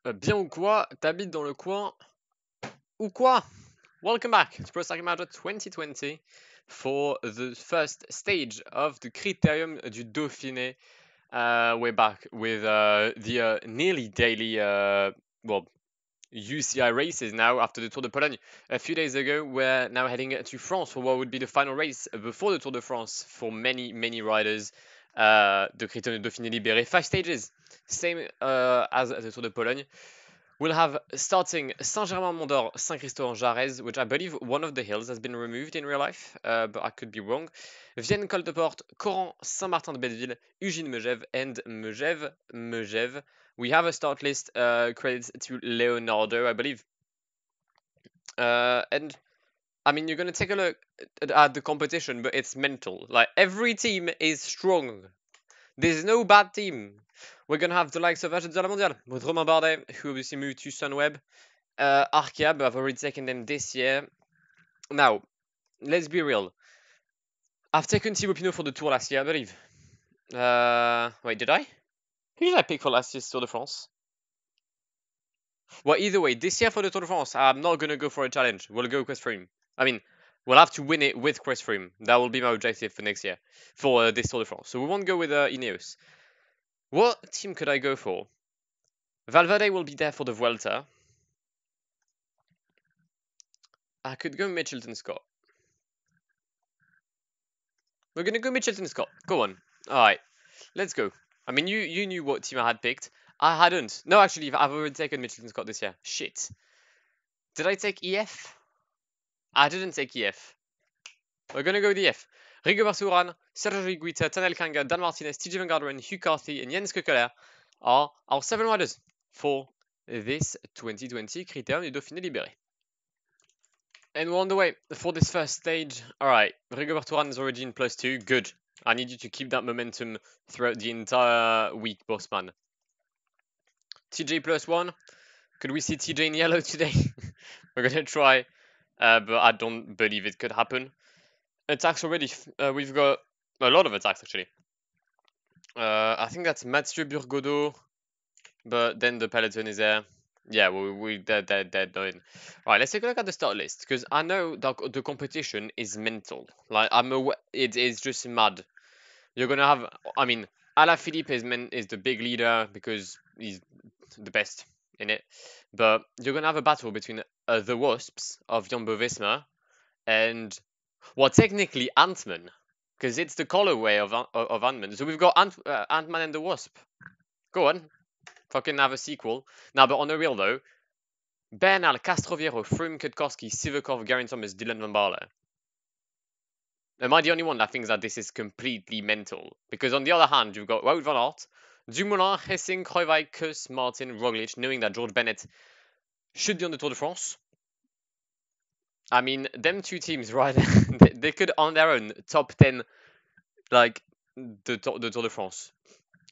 Bien ou quoi? T'habites dans le coin ou quoi? Welcome back to Pro Cycling Manager 2020 for the first stage of the Critérium du Dauphiné. We're back with the nearly daily, UCI races now after the Tour de Pologne. A few days ago, we're now heading to France for what would be the final race before the Tour de France for many, many riders. The Critérium du Dauphiné libéré, 5 stages, same as the Tour de Pologne. We'll have starting Saint-Germain-Mont-d'Or, Saint-Christophe-en-Jarez, which I believe one of the hills has been removed in real life, but I could be wrong. Vienne, Col de Porte, Coran, Saint-Martin-de-Belleville, Ugine-Megève, and Megève. We have a start list, credits to Leonardo, I believe. And I mean, you're going to take a look at the competition, but it's mental. Like, every team is strong. There's no bad team. We're going to have the likes of Agents de la Mondiale, with Romain Bardet, who obviously moved to Sunweb. Arkea, but I've already taken them this year. Now, let's be real. I've taken Thibaut Pinot for the Tour last year, I believe. Wait, did I? Who did I pick for last year's Tour de France? Well, either way, this year for the Tour de France, I'm not going to go for a challenge. We'll go Quest Frame. I mean, we'll have to win it with Quest Frame. That will be my objective for next year, for this Tour de France. So we won't go with Ineos. What team could I go for? Valverde will be there for the Vuelta. I could go Mitchelton Scott. We're going to go Mitchelton Scott. Go on. Alright, let's go. I mean, you knew what team I had picked. I hadn't. No, actually, I've already taken Mitchelton Scott this year. Shit. Did I take EF? I didn't take EF. We're going to go with EF. Rigoberto Uran, Sergio Higuita, Tanel Kanga, Dan Martinez, TJ Van Garderen, Hugh Carthy, and Jens Keukeler are our 7 riders for this 2020 Critérium du Dauphiné libéré. And we're on the way for this first stage. Alright, Rigoberto Uran is already in +2. Good. I need you to keep that momentum throughout the entire week, bossman. TJ +1. Could we see TJ in yellow today? We're going to try, but I don't believe it could happen. Attacks already. We've got a lot of attacks, actually. I think that's Mathieu Burgodeau, but then the peloton is there. Yeah, they're done. Right, let's take a look at the start list, because I know the competition is mental. Like, it is just mad. You're gonna have, I mean, Alaphilippe is the big leader because he's the best in it. But you're gonna have a battle between the Wasps of Jumbo-Visma and, well, technically Ant-Man, because it's the colorway of Ant-Man. So we've got Ant-Man and the Wasp. Go on, fucking have a sequel. Now, but on the real though, Bernal, Castroviero, Froome, Kwiatkowski, Sivakov, Geraint Thomas, Dylan Van Baarle. Am I the only one that thinks that this is completely mental? Because on the other hand, you've got Wout van Aert, Dumoulin, Hessing, Kruijswijk, Kuss, Martin, Roglic, knowing that George Bennett should be on the Tour de France. I mean, them two teams, right? they could on their own top 10, like the Tour de France,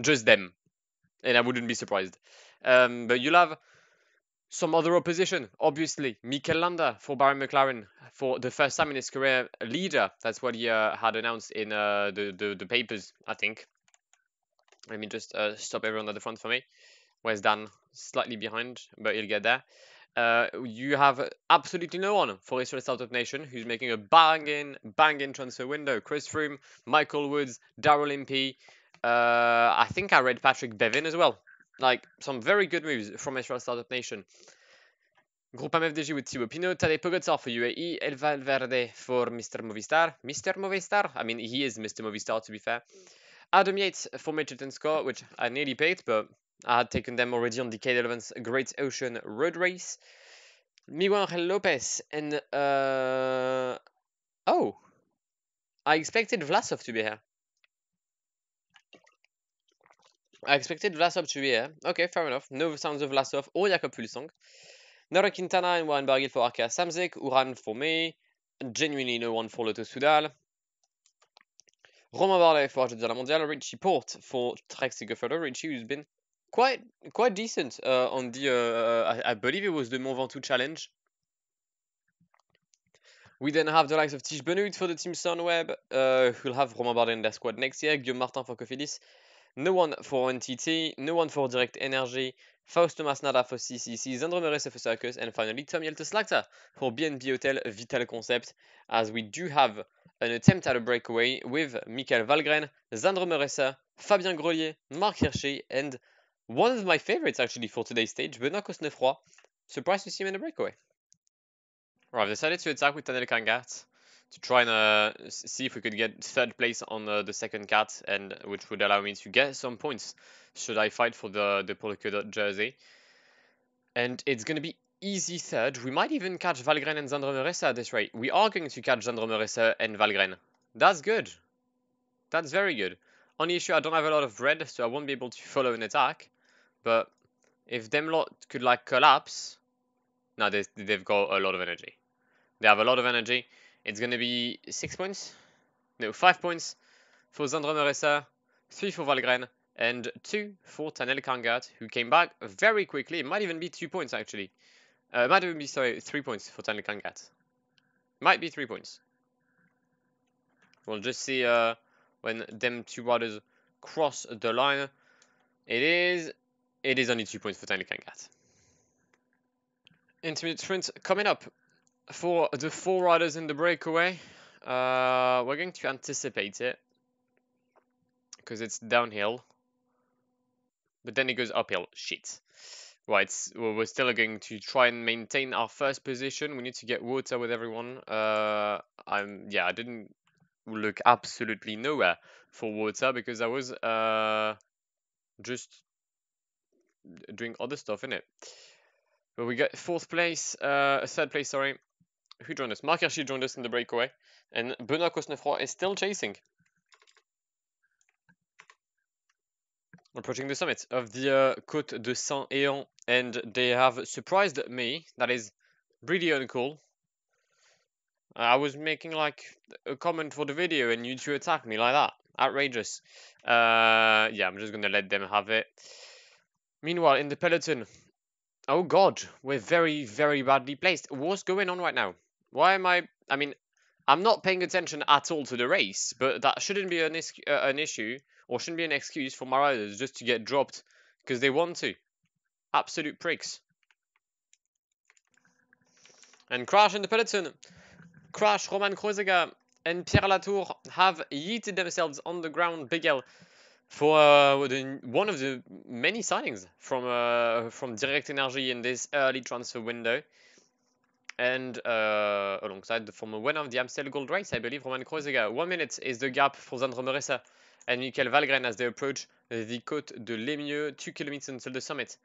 just them, and I wouldn't be surprised. But you'll have some other opposition, obviously. Mikel Landa for Barry McLaren for the first time in his career, leader. That's what he had announced in the papers, I think. Let me just stop everyone at the front for me. Where's Dan? Slightly behind, but he'll get there. You have absolutely no one for Israel Startup Nation, who's making a banging transfer window. Chris Froome, Michael Woods, Darrell Impey. I think I read Patrick Bevin as well. Like, some very good moves from Israel Startup Nation. Group MFDG with Thibaut Pinot, Tadej Pogacar for UAE, El Valverde for Mr. Movistar. Mr. Movistar? I mean, he is Mr. Movistar, to be fair. Adam Yates for Mitchelton Scott, which I nearly picked, but I had taken them already on Decade 11's Great Ocean Road Race. Miguel Angel Lopez and oh, I expected Vlasov to be here. Okay, fair enough. No sounds of Vlasov or Jakob Fuglsang. Nora Quintana and Warren Barguil for Arkea Samsic. Uran for me. Genuinely no one for Lotto Soudal. Romain Bardet for Agents de la Mondiale. Richie Porte for Trek Segafredo. Richie, who's been quite decent on the I believe it was the Mont Ventoux challenge. We then have the likes of Tish Benoit for the team Sunweb, who'll have Romain Bardet in their squad next year. Guillaume Martin for Cofidis. no one for NTT, no one for Direct Energy, Fausto Masnada for CCC, Zandro Meresa for Circus, and finally Tom Yelteslagta for BNB Hotel Vital Concept, as we do have an attempt at a breakaway with Michael Valgren, Zandro Meresa, Fabien Grelier, Marc Hirschi, and one of my favorites actually for today's stage, Benoît Cosnefroy. Surprised to see him in a breakaway. Right, I've decided to attack with Tanel Kangat to try and see if we could get third place on the second cat, and which would allow me to get some points should I fight for the polka dot jersey. And it's going to be easy third. We might even catch Valgren and Zandro Meresa at this rate. We are going to catch Zandro Meresa and Valgren. That's good. That's very good. Only issue, I don't have a lot of red, so I won't be able to follow an attack. But if them lot could like collapse, no, they've got a lot of energy. They have a lot of energy. It's going to be 6 points. No, 5 points for Zandro Meresa, 3 for Valgren, and 2 for Tanel Kangat, who came back very quickly. It might even be 2 points, actually. It might even be, sorry, 3 points for Tanel Kangat. Might be 3 points. We'll just see when them two riders cross the line. It is only 2 points for Tanel Kangat. Intermediate sprint coming up for the 4 riders in the breakaway. We're going to anticipate it because it's downhill, but then it goes uphill. Shit. Right, we're still going to try and maintain our first position. We need to get water with everyone. I didn't look absolutely nowhere for water because I was just doing other stuff in it. But we got third place, sorry. Who joined us? Marc Hirschi joined us in the breakaway, and Benoît Cosnefroy is still chasing. Approaching the summit of the Côte de Saint-Éan, and they have surprised me. That is really uncool. I was making like a comment for the video and you two attack me like that. Outrageous. Yeah, I'm just gonna let them have it. Meanwhile, in the peloton, oh god, we're very, very badly placed. What's going on right now? Why am I mean, I'm not paying attention at all to the race, but that shouldn't be an issue, or shouldn't be an excuse for my riders just to get dropped because they want to. Absolute pricks. And crash in the peloton. Crash, Roman Kreuziger, and Pierre Latour have yeeted themselves on the ground. Big L for one of the many signings from Direct Energy in this early transfer window. And alongside the former winner of the Amstel Gold Race, I believe, Roman Kreuziger. 1 minute is the gap for Zandro Meresa and Michael Valgren as they approach the Côte de l'Émieux, 2 kilometers until the summit.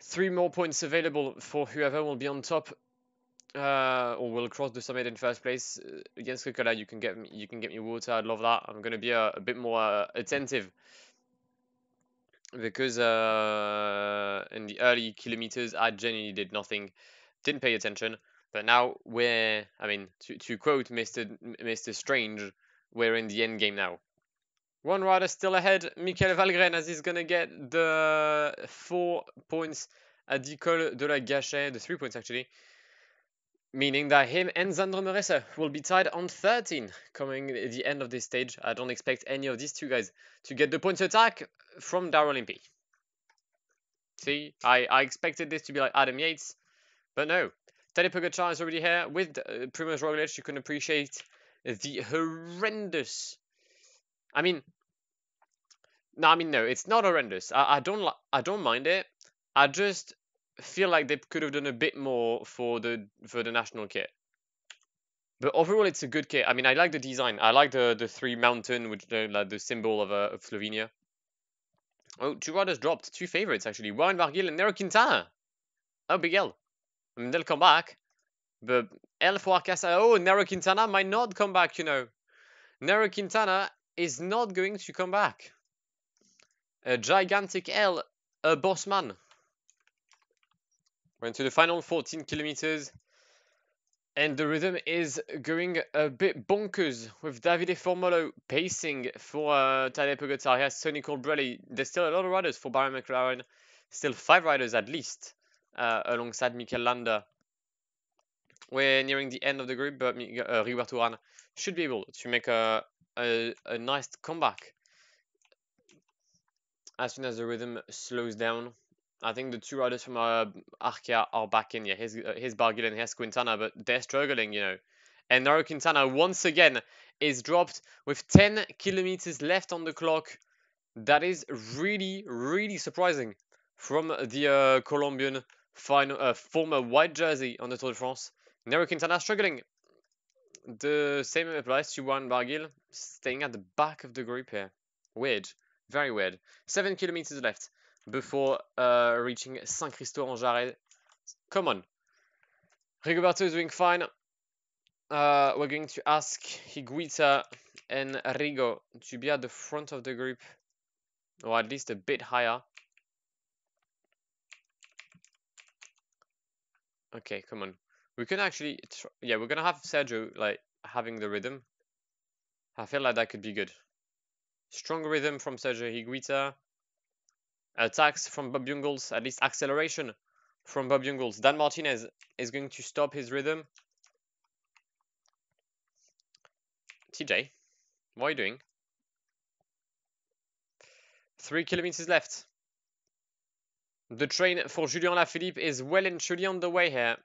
3 more points available for whoever will be on top or will cross the summit in first place. Against Ricola, you can get me water. I'd love that. I'm gonna be a bit more attentive because in the early kilometers I genuinely did nothing. Didn't pay attention, but now to quote Mr. Strange, we're in the end game now. One rider still ahead, Michael Valgren, as he's gonna get the 4 points at the Col de la Gachet, the 3 points actually, meaning that him and Zandro Meresa will be tied on 13 coming at the end of this stage. I don't expect any of these two guys to get the points attack from Darrell Impey. See, I expected this to be like Adam Yates. But no, Tadej Pogacar is already here with Primož Roglic. You can appreciate the horrendous. No, it's not horrendous. I don't mind it. I just feel like they could have done a bit more for the national kit. But overall, it's a good kit. I like the design. I like the 3 mountain, which like the symbol of Slovenia. Oh, 2 riders dropped. 2 favorites actually. Warren Barguil and Nero Quintana. Oh, Big L. They'll come back, but El Fuarcasa, Nero Quintana might not come back, Nero Quintana is not going to come back. A gigantic L, a boss man. We're into the final 14 kilometers, and the rhythm is going a bit bonkers with Davide Formolo pacing for Tadej Pogacar. He has Sonny Colbrelli. There's still a lot of riders for Barry McLaren. Still 5 riders at least, alongside Mikel Landa. We're nearing the end of the group, but Rigoberto Uran should be able to make a nice comeback. as soon as the rhythm slows down. I think the two riders from Arkea are back in. Yeah, his Barguil and his Quintana, but they're struggling, you know. And Nairo Quintana once again is dropped with 10 kilometers left on the clock. That is really, really surprising from the Colombian former white jersey on the Tour de France. Nairo Quintana struggling. The same applies to Juan Barguil, staying at the back of the group here. Weird. Very weird. 7 kilometers left before reaching Saint-Christophe-en-Jarret. Come on. Rigoberto is doing fine. We're going to ask Higuita and Rigo to be at the front of the group, or at least a bit higher. Okay, come on. We can actually, yeah, we're gonna have Sergio like having the rhythm. I feel like that could be good. Strong rhythm from Sergio Higuita. Attacks from Bob Jungels, at least acceleration from Bob Jungels. Dan Martinez is going to stop his rhythm. TJ, what are you doing? 3 kilometers left. The train for Julien Lafilippe is well and truly on the way here.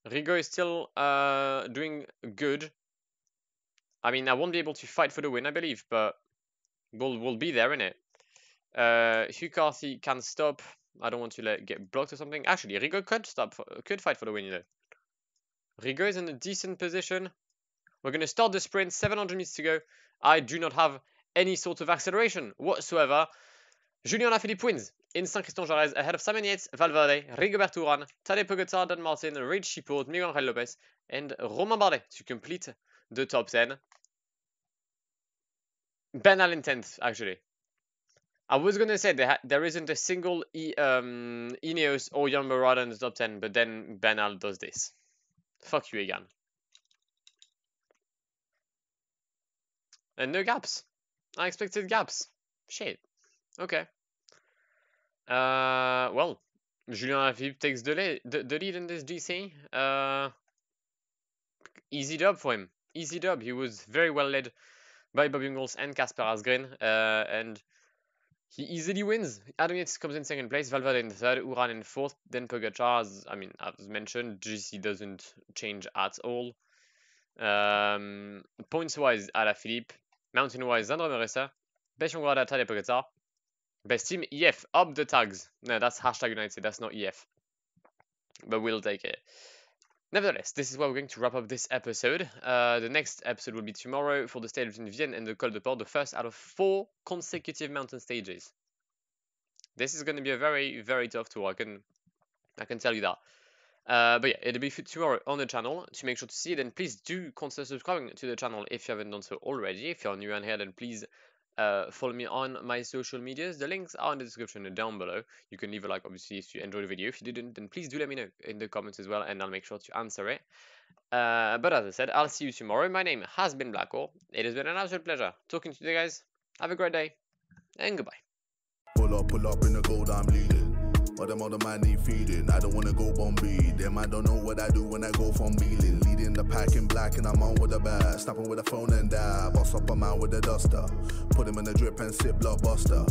Rigo is still doing good. I mean, I won't be able to fight for the win, I believe, but we'll be there, innit? Hugh Carthy can stop. I don't want to get blocked or something. Actually, Rigo could fight for the win, you know. Rigo is in a decent position. We're going to start the sprint, 700 meters to go. I do not have any sort of acceleration whatsoever. Julien Lafilippe wins in Saint-Christophe-en-Jarret ahead of Simon Yates, Valverde, Rigoberto Uran, Tadej Pogacar, Dan Martin, Richie Porte, Miguel Angel Lopez, and Romain Bardet to complete the top 10. Bernal in 10th, actually. I was going to say there isn't a single Ineos or Jan Morada in the top 10, but then Bernal does this. Fuck you, Egan. And no gaps. Unexpected gaps. Shit. Okay. Well, Julien Lafilippe takes the lead in this GC. Easy job for him. Easy job. He was very well led by Bob Jungels and Kasper Asgreen, and he easily wins. Adam Yates comes in second place, Valverde in third, Uran in fourth, then Pogacar. As mentioned, GC doesn't change at all. Points-wise, Alaphilippe. Mountain-wise, Sandro Meresa. Best young rider, Tadej Pogacar. Best team, EF. Up the tags. No, that's hashtag United. That's not EF. But we'll take it. Nevertheless, this is where we're going to wrap up this episode. The next episode will be tomorrow for the stage between Vienne and the Col de Port, the first out of 4 consecutive mountain stages. This is going to be a very, very tough tour. I can tell you that. But yeah, it'll be tomorrow on the channel. To make sure to see it, then please do consider subscribing to the channel if you haven't done so already. If you're new on here, then please follow me on my social medias. The links are in the description down below. You can leave a like, obviously, if you enjoyed the video. If you didn't, then please do let me know in the comments as well, and I'll make sure to answer it. But as I said, I'll see you tomorrow. My name has been Blacko. It has been an absolute pleasure talking to you guys. Have a great day, and goodbye. Pull up in the gold, I'm leading. But them other man need feeding. I don't wanna go Bombay. Them I don't know what I do when I go from Beeling. Leading the pack in black and I'm on with the bag. Snapping with a phone and die. Boss up a man with a duster. Put him in the drip and sit blockbuster.